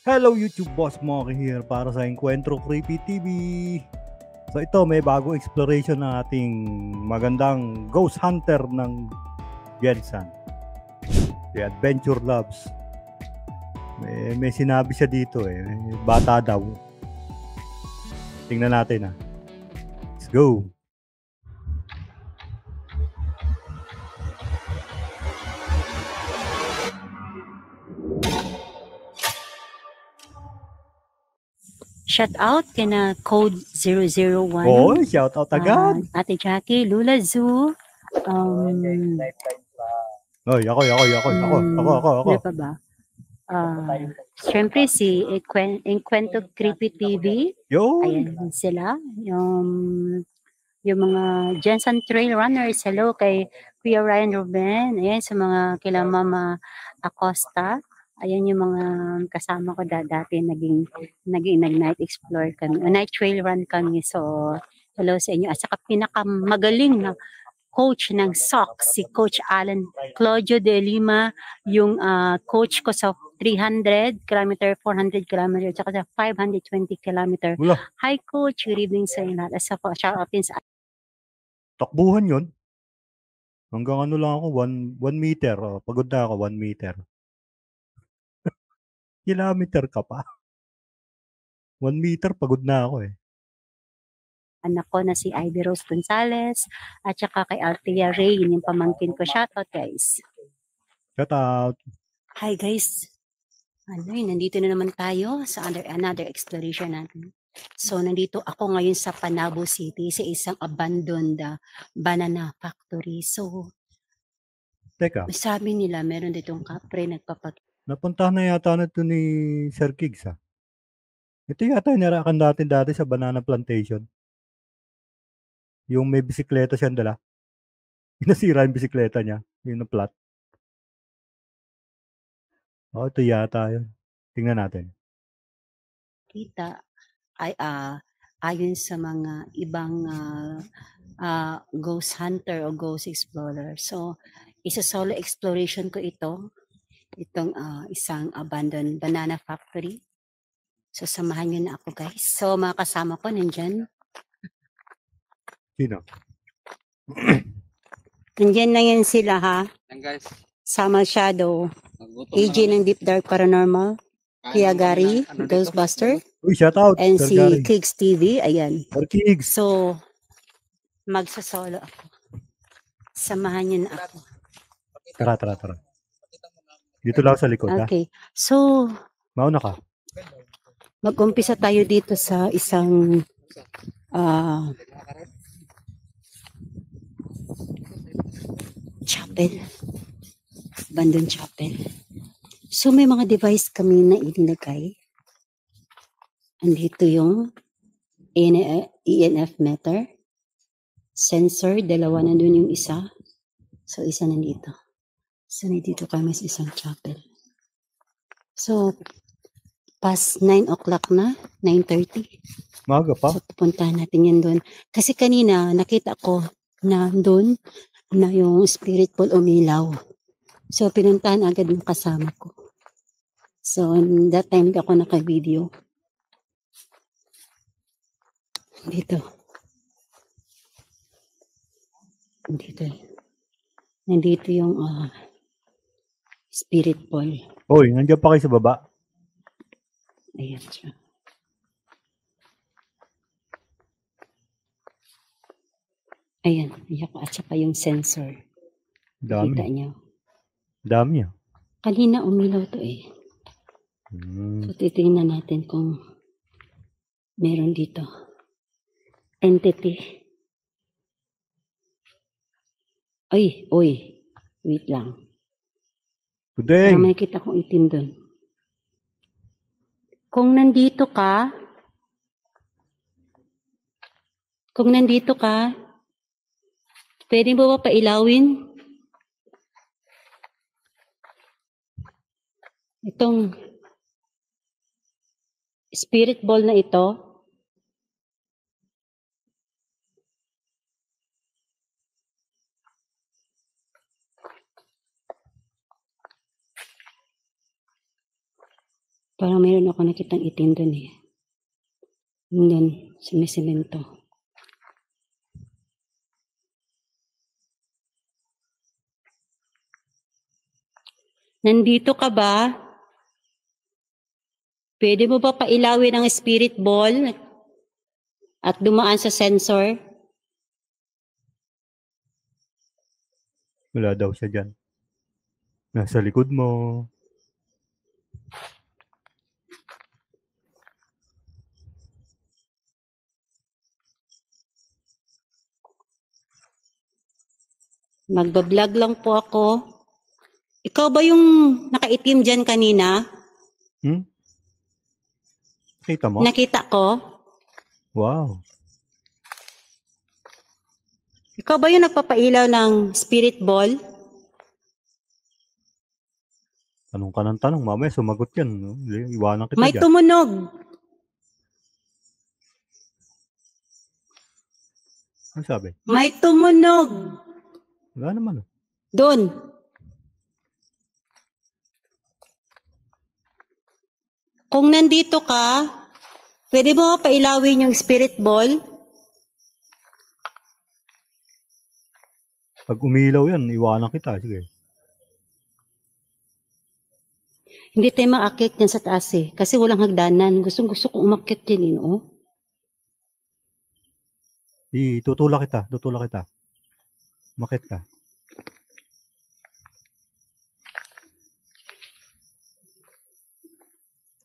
Hello YouTube Boss Moki here para sa Encuentro Creepy TV. So ito may bagong exploration ng ating magandang Ghost Hunter ng Gensan. The Adventure Loves. May sinabi siya dito bata daw. Tingnan natin Let's go. Shout out kina Code 001. Oh, shout out agad. Ate Jackie, Lula Zoo. Ako. Ano pa ba? Siyempre si Encuentro Creepy TV. Ayan sila. Yung mga Jensen Trail Runners. Hello kay Kuya Ryan Ruben. Ayan sa mga kila Mama Acosta. Ayan yung mga kasama ko dati naging nag-night explore kami. Night trail run kami. So, hello sa inyo. At saka pinakamagaling na coach ng SOC, si Coach Alan Claudio de Lima, yung coach ko sa 300 km, 400 km, at saka sa 520 km. Hi Coach, good evening sa inyo lahat. At saka shout out din sa takbuhan yun. Hanggang ano lang ako, 1 meter. Pagod na ako, 1 meter. Kilometer ka pa. 1 meter, pagod na ako anak ko na si Ivy Rose Gonzalez at saka kay Althea Ray, yun yung pamangkin ko. Shoutout guys. Shoutout. Hi guys. Nandito na naman tayo sa another exploration natin. So, nandito ako ngayon sa Panabo City sa isang abandoned banana factory. So, teka. Sabi nila meron ditong kapre Napuntahan na yata na ito ni Sir Kigs Ito yata yung narakan natin dati sa banana plantation. Yung may bisikleta siyang dala. Nasira yung bisikleta niya. Yung na-flat. Ito yata yun. Tingnan natin. Kita ay ayon sa mga ibang ghost hunter o ghost explorer. So, isa-solo exploration ko itong isang abandoned banana factory. So, samahan nyo na ako guys. So, mga kasama ko nandyan. Sino? Nandyan na yan sila ha. Guys. Sama Shadow. AJ ng Deep Dark Paranormal. Kuya Gary, Ghostbuster. Uy, shout out. And Sir si Gary. Kigs TV. Ayan. Sir Kigs. So, magsasolo ako. Samahan nyo na ako. Tara. Dito lang sa likod Okay. So, mauna ka. Mag-umpisa tayo dito sa isang chapel. Abandoned chapel. So, may mga device kami na inilagay. Andito yung EMF meter. Sensor, dalawa na dun yung isa. So, isa nandito. So, nandito kami sa isang chapel. So, past 9 o'clock na, 9:30. Maga pa? So, pupuntahan natin yan doon. Kasi kanina, nakita ko na doon na yung spirit pool umilaw. So, pinuntahan agad yung kasama ko. So, that time ako naka-video. Dito. Nandito yung spirit pool. Hoy, nandiyan pa kayo sa baba? Ayan siya. Ayan, at saka yung sensor. Dami. Kita nyo. Dami Kanina umilaw to So, titingnan natin kung meron dito. Entity. Ay, wait lang. Pudeng. May kita kong itim doon. Kung nandito ka, pwede mo ba pailawin? Itong spirit ball na ito. Parang mayroon ako nakitang itim dun eh. Yun, sumisemento. Nandito ka ba? Pwede mo ba pailawin ang spirit ball at dumaan sa sensor? Wala daw siya dyan. Nasa likod mo. Magbablog lang po ako. Ikaw ba yung nakaitim dyan kanina? Nakita mo? Nakita ko. Wow. Ikaw ba yung nagpapailaw ng spirit ball? Tanong ka ng tanong. Mamaya sumagot yan. No? Iwanan kita May dyan. tumunog. Ano sabi? May tumunog. Wala naman. Doon. Kung nandito ka, pwede mo pailawin yung spirit ball? Pag umilaw yan, iwanan kita. Sige. Hindi tayo maakit yan sa taas eh. Kasi walang hagdanan. Gusto ko umakit yan eh. Oh. Tutulak kita. Umakit ka.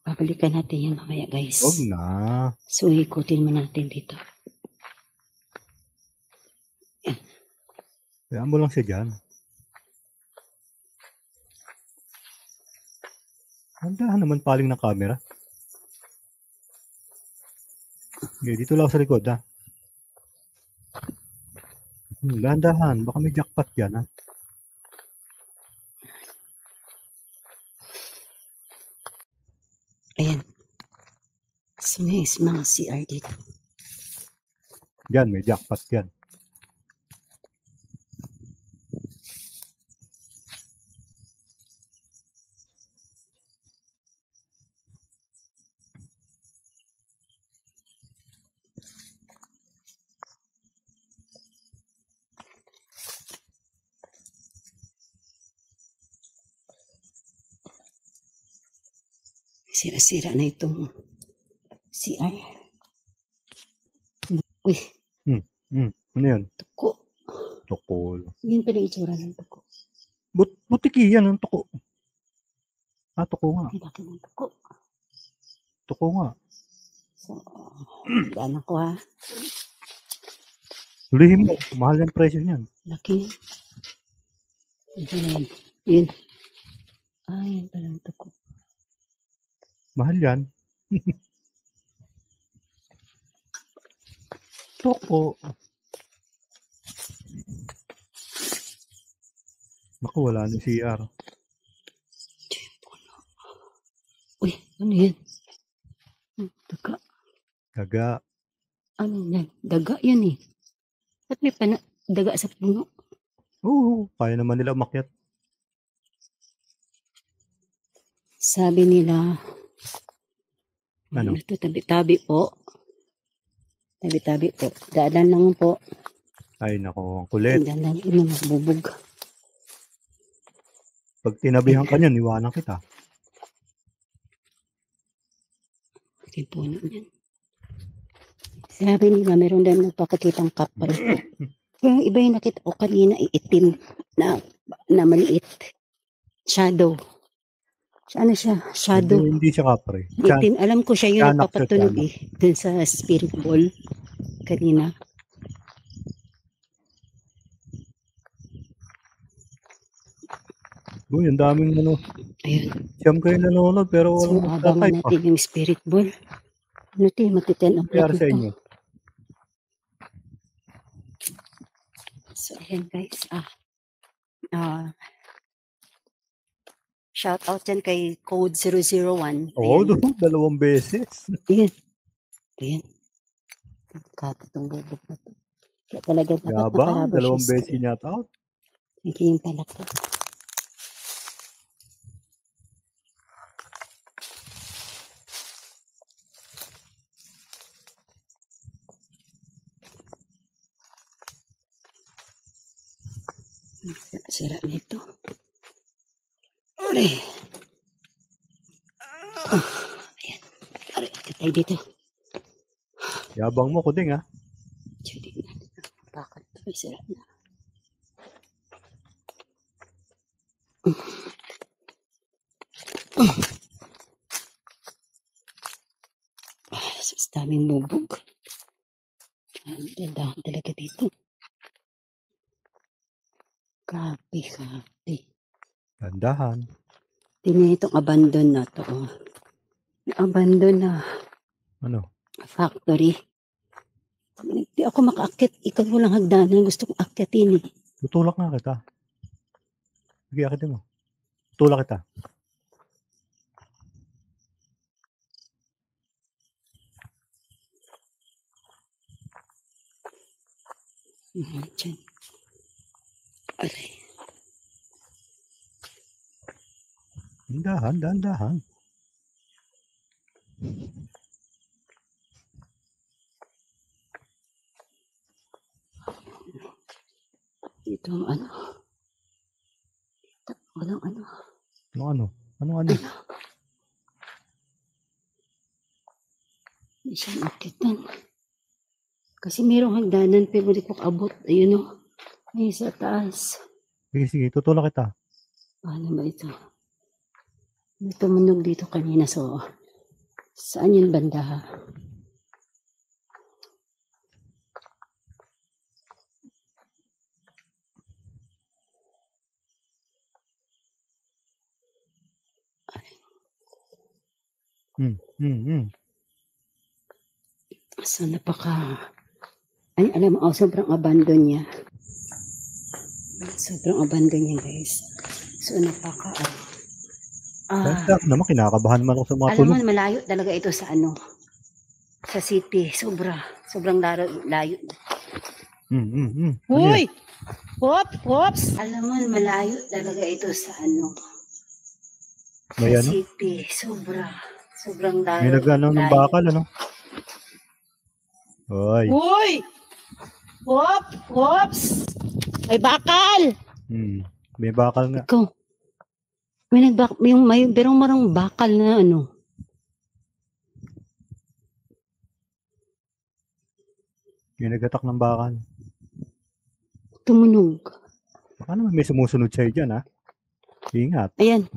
Babalikan natin yan mamaya guys. Huwag na. So ikutin mo natin dito. Yan. Kaya mo lang siya dyan. Handahan naman paling ng camera. Okay, dito lang sa likod ha. Dahan-dahan. Baka may jackpot yan ha. Ayan. So may mga CR dito. Yan, may jackpot yan. Sira-sira na itong CR. Uy. Ano yan? Tuko. Tuko. Yan pala itsura ng tuko. Butiki yan ang tuko. Tuko nga. Laki ng tuko. Tuko nga. So, yan ako ha. Hulihin mo. Mahal yung presyo niyan. Laki. Yan. Yun. Yan pala ang tuko. Mahal yan. Tuko. Naku, wala na CR. Uy, ano yan? Daga. Daga. Ano yan? Daga yan eh. Ba't may daga sa puno? Oo, kaya naman nila umakyat. Sabi nila, ano? Ito, tabi-tabi po. Tabi-tabi po. Daanan lang po. Ay, nako, ang kulit. Daanan, magbubog. Pag tinabihan ka niyan, iwanan kita. Hindi po yan. Sabi nila, meron din nagpakakitang couple. Yung iba yung nakita ko kanina, iitim na maliit. Shadow. Ano siya? Shadow. Hindi siya kapre. Itim. Alam ko siya yung nagpapatunog eh. Dun sa spirit ball. Kanina. Uy, ang daming ano. Ayun. Siyam kayo nanonood pero so, abangan natin yung spirit ball. Ano tayo? Magti-10 o'clock sa inyo. So, ayan guys. Shout out dyan kay Code 001. Oo, dalawang beses. Ayan. Ayan. Kakatong bubog na to. Kaya talaga dapat makarabo siya. Dalawang beses niya out. Hindi yung pala ko. Sira nito. Aray. Ayan. Aray, katay dito. Yabang mo, Kuding, ha? Bakit? Ay, sira na. Sa daming bubog. Dandahan talaga dito. Kapi. Dandahan. Tingnan itong abandon na to. Abandon na. Ano? Factory. Hindi ako makaakit. Ikaw walang hagdanan. Gusto kong akyatin eh. Tutulak nga kita. Sige, akitin mo. Tutulak kita. Diyan. Aray. Dahan. Ito ang ano. Walang ano. Ano? Hindi siya makitan. Kasi mayroong hagdanan pero hindi ko kaabot. Ayun o. May sa taas. Sige. Tutulak kita. Paano ba ito? May tumunog dito kanina. So, saan yung banda? So, ay, alam mo, sobrang abandon niya. Guys. So, naman, kinakabahan naman ako sa mga alam mo, malayo talaga ito sa sa city. Sobrang layo. Uy! Whoops! Alam mo, malayo talaga ito sa May sa city. Sobrang layo. May nag-ano ng bakal, ano? Uy! Whoops! May bakal! May bakal nga. Ikaw. May berong marang bakal na Yung nag-attack ng bakal. Tumunog. Baka naman may sumusunod sa'yo dyan, ha? Ingat. Ayan.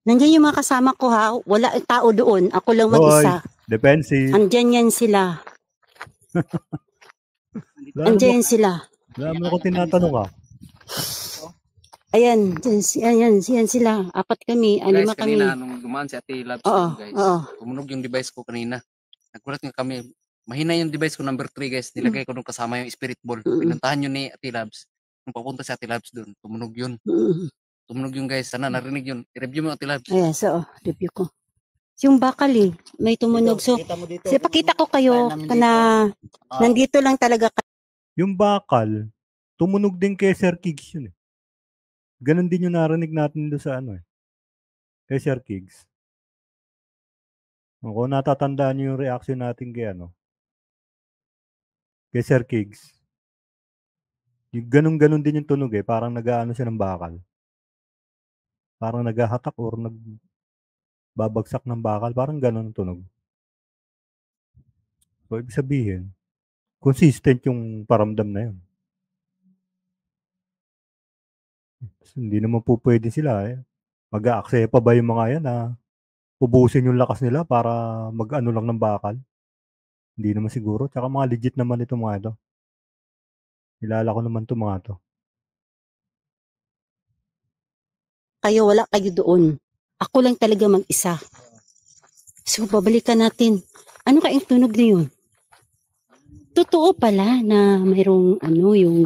Nandiyan yung mga kasama ko, ha? Wala tao doon. Ako lang mag-isa. Defensive. Andyan yan sila. Andyan sila. Wala mo ako tinatanong, ha? Ayan sila. 4 kami, 5 kami. Kanina, nung dumaan si Ate Labs, guys, tumunog yung device ko kanina. Nagulat nga kami. Mahina yung device ko, number 3, guys. Nilagay ko nung kasama yung spirit ball. Pinuntahan yun ni Ate Labs. Nung papunta si Ate Labs doon, tumunog yun. Tumunog yung guys. Sana narinig yun. I-review mo, Ate Labs. Ayan, so, review ko. Yung bakal may tumunog. So, pakita ko kayo na nandito lang talaga. Yung bakal, tumunog din kay Sir Kigs yun. Ganon din yung narinig natin doon sa kay Sir Kigs. Kung natatandaan niyo yung reaction natin kay Sir Kigs. Yung ganon din yung tunog parang nag-aano siya ng bakal. Parang naghahatak or nagbabagsak ng bakal. Parang ganon ang tunog. So, ibig sabihin, consistent yung paramdam na yun. Hindi naman po pwede sila mag-a-accept pa ba yung mga yan na ubusin yung lakas nila para mag-ano lang ng bakal? Hindi naman siguro. Tsaka mga legit naman itong mga ito. Kilala ko naman itong mga ito. Kayo, wala kayo doon. Ako lang talaga mag-isa. So, babalikan natin. Ano kayong tunog na yun? Totoo pala na mayroong yung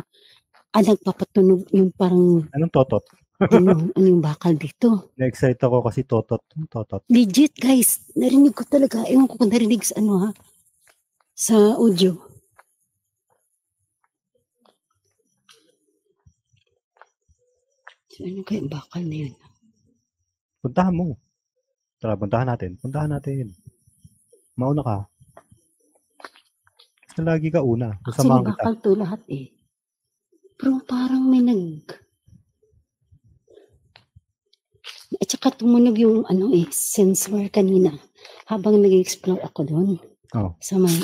nagpapatunog yung parang... Anong totot? ano yung bakal dito? Na-excite ako kasi totot. Legit, guys. Narinig ko talaga. Ewan ko kung narinig sa sa audio. So, ano kayong bakal na yun? Puntahan mo. Tara, puntahan natin. Mauna ka. Kasi lagi ka una. Actually, bakal to lahat Pero parang may at saka tumunog yung sensor kanina habang nag-explore ako doon. Oh. Sa may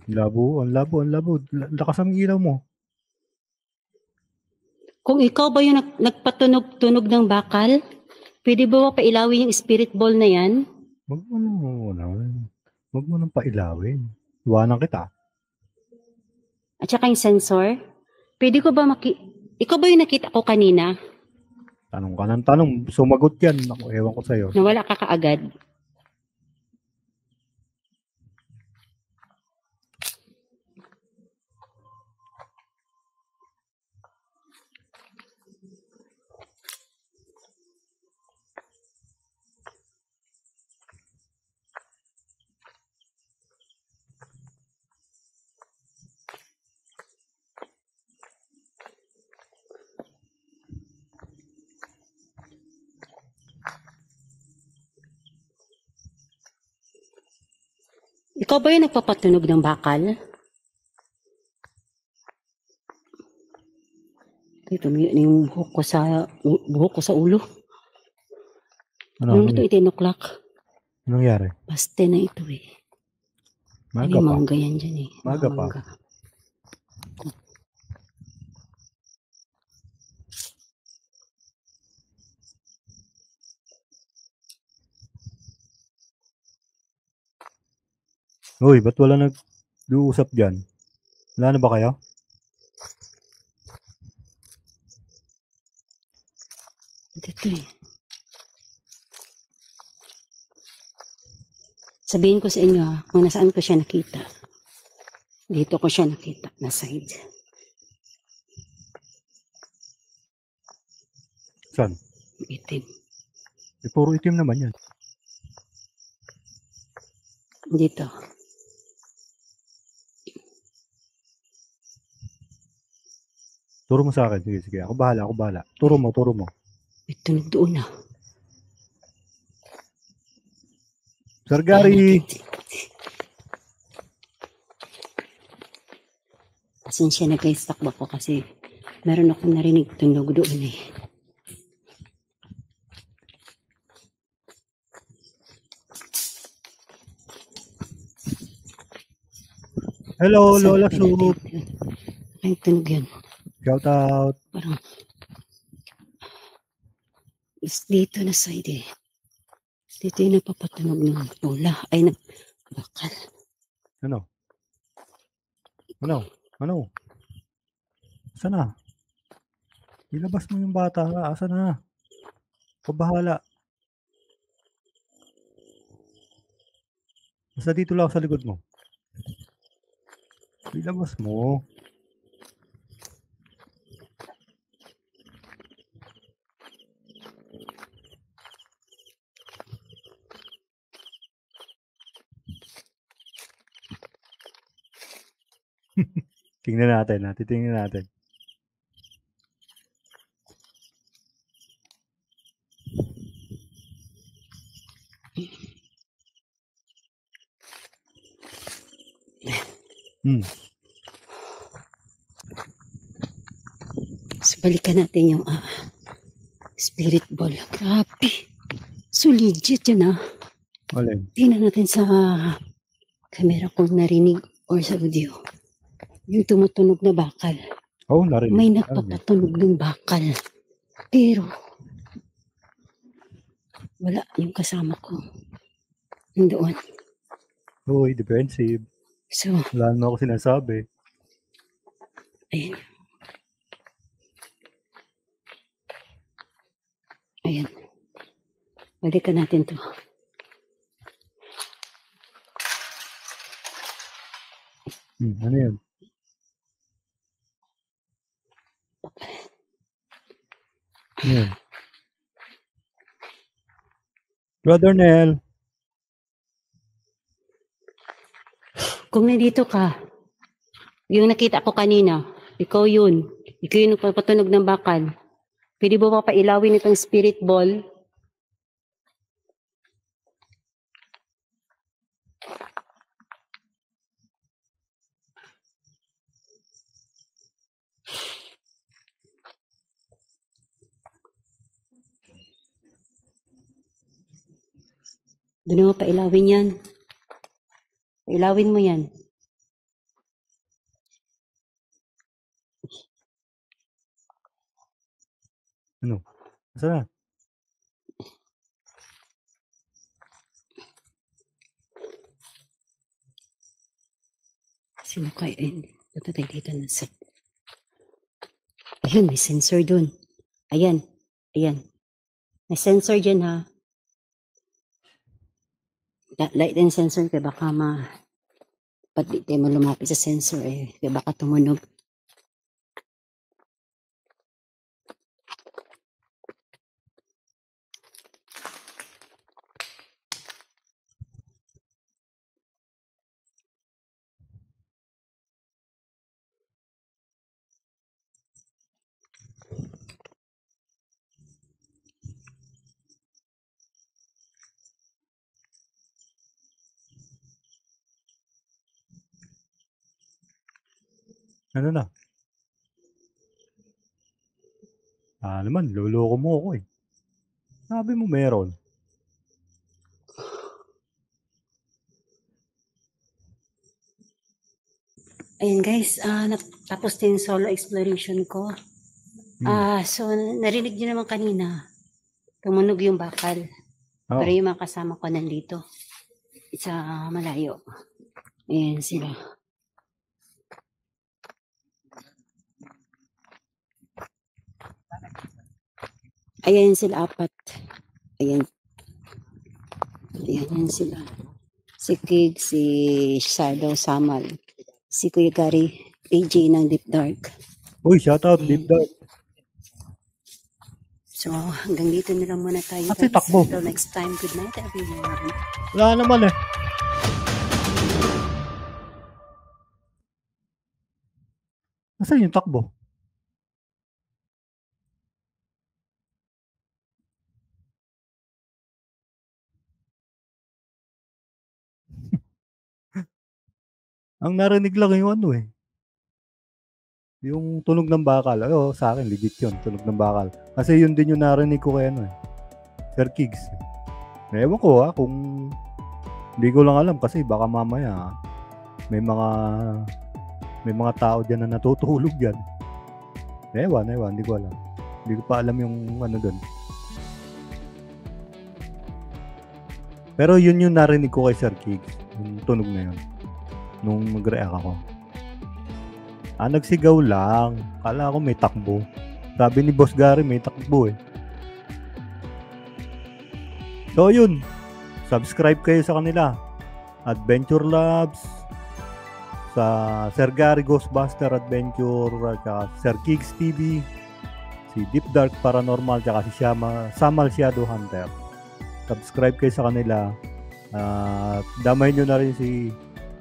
Ang labo. Lakas ang ilaw mo. Kung ikaw ba yung nagpatunog-tunog ng bakal, pwede ba pailawin yung spirit ball na yan? Wag mo nang pailawin. Iwanan kita. At saka yung sensor, pwede ko ba ikaw ba yung nakita ko kanina? Tanong ka ng tanong, sumagot yan. Ako, ewan ko sa'yo. Nawala ka kaagad. Ikaw ba yung nagpapatunog ng bakal? Ito yung buhok ko sa ulo. Ano ito, 10 o'clock? Anong nangyari? Paste na ito eh. Maga pa. Mangga yan dyan eh. Maga pa. Uy, ba't wala nag-uusap dyan? Wala na ba kayo? Dito eh. Sabihin ko sa inyo kung nasaan ko siya nakita. Dito ko siya nakita, na side. Saan? Itim. Puro itim naman yan. Dito. Turo mo sa akin. Sige. Ako bahala. Turo mo. Ito doon na. Sir Gary! Pasensya na guys, takbo ko kasi meron akong narinig tunog doon eh. Hello, Lola Soup! Ay, tunog yun. Shout out! Parang dito na side eh. Dito yung napapatunog ng lola. Ay, bakal. Ano? Asa na? Ilabas mo yung bata. Asa na? Pabahala. Basta dito lang sa likod mo. Ilabas mo. Tingnan natin. So, balikan natin yung spirit ball. Grabe. So legit yun Alin? Tingnan natin sa camera kung narinig or sa audio. Yung tumutunog na bakal. Oh, narinig. May nagpapatunog ng bakal. Pero wala yung kasama ko. Nandoon. Uy, defensive. So, wala na ako sinasabi. Ayan. Balikan natin to. Ano yun? Brother Nel. Kung nandito ka, Yung nakita ko kanina, ikaw yun. Ikaw yung nagpapatunog ng bakal. Pwede mo pa pailawin itong spirit ball? Doon mo pailawin yan. Pailawin mo yan. Ano? Asa na? Sino kayo? Ito tayo dito na set. Ayun, may sensor dun. Ayan. Ayan. May sensor dyan ha. Light and sensor kaya baka ba't di tayo mo lumapit sa sensor kaya baka tumunog. Ano na? Naman, loloko mo ako Sabi mo meron. Ayan guys, tapos din solo exploration ko. So narinig niyo naman kanina, tumunog yung bakal. Pero yung mga kasama ko nandito sa malayo. Ayan sila. Ayan sila, 4. Ayan. Ayan sila. Si Kig, si Shadow, Samal. Si Kuya Gary, AJ ng Deep Dark. Uy, shout out Deep Dark. So, hanggang dito na lang muna tayo. Kasi takbo. Until next time, good night everyone. Wala naman Nasaan yung takbo? Ang narinig lang yung yung tunog ng bakal. Sa akin, legit yun, tunog ng bakal. Kasi yun din yung narinig ko kay Sir Kigs. Ewan ko kung hindi ko lang alam kasi baka mamaya may mga tao dyan na natutulog dyan. Ewan, hindi ko alam. Hindi ko pa alam yung doon. Pero yun yung narinig ko kay Sir Kigs, yung tunog na yun. Nung mag-react ako. Nagsigaw lang. Kala ko may takbo. Sabi ni Boss Gary may takbo So yun. Subscribe kayo sa kanila. Adventure Labs. Sa Sir Gary Ghostbuster Adventure. At Sir Kigs TV. Si Deep Dark Paranormal. At si Samal Shadow Hunter. Subscribe kayo sa kanila. Damay nyo na rin si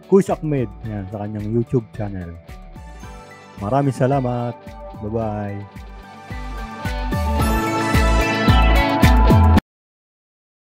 Kush Ahmed sa kanyang YouTube channel. Maraming salamat. Bye-bye.